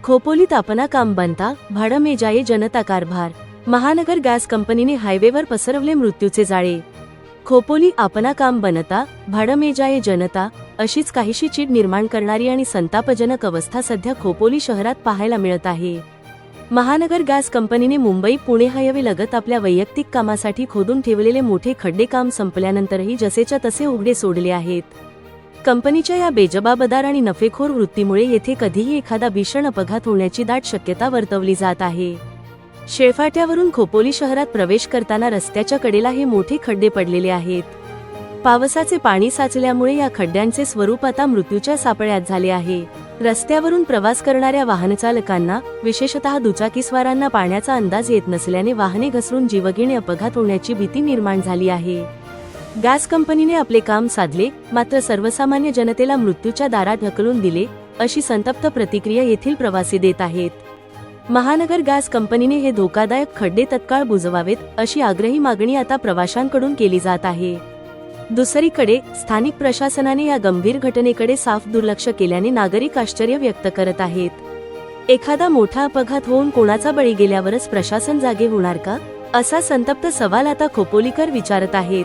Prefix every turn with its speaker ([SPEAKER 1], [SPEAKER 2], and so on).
[SPEAKER 1] खोपोलीत अपना काम बनता भाडं में जाये जनता कारभार। महानगर गॅस कंपनीने हायवेवर पसरवले मृत्यूचे जाळे। खोपोली अपना काम बनता भाडं में जाये जनता अशीच काहीशी चीड निर्माण करणारी आणि संतापजनक अवस्था सध्या खोपोली शहरात पाहायला मिळत आहे। महानगर गॅस कंपनीने मुंबई पुणे हायवे लगत आपल्या वैयक्तिक कामासाठी खोदून ठेवलेले मोठे खड्डे काम संपल्यानंतरही जसेच्या तसे उघडे सोडले आहेत। कंपनीच्या या बेजबाबदार आणि नफेखोर वृत्तीमुळे येथे कधीही एखादा भीषण अपघात होण्याची दाट शक्यता वर्तवली जात आहे। शेळफाट्यावरून खोपोली शहरात प्रवेश करताना रस्त्याच्या कडेला हे मोठे खड्डे पडलेले आहेत। पावसाचे पाणी साचल्यामुळे या खड्ड्यांचे स्वरूप आता मृत्यूच्या सापळ्यात झाले आहे। रस्त्यावरून प्रवास करणाऱ्या वाहनचालकांना विशेषतः दुचाकीस्वारांना पाण्याचा अंदाज येत नसल्याने वाहने घसरून जीवघेणे अपघात होण्याची भीती निर्माण झाली आहे। गॅस कंपनीने आपले काम साधले मात्र सर्वसामान्य जनतेला मृत्यूच्या दारात ढकलून दिले अशी संतप्त प्रतिक्रिया येथील प्रवासी देत आहेत। महानगर गॅस कंपनीने हे धोकादायक खड्डे तत्काळ बुजवावेत अशी आग्रही मागणी आता प्रवाशांकडून केली जात आहे। दुसरीकडे स्थानिक प्रशासनाने या गंभीर घटनेकडे साफ दुर्लक्ष केल्याने नागरिक आश्चर्य व्यक्त करत आहेत। एखादा मोठा अपघात होऊन कोणाचा बळी गेल्यावरच प्रशासन जागे होणार का असा संतप्त सवाल आता खोपोलीकर विचारत आहेत।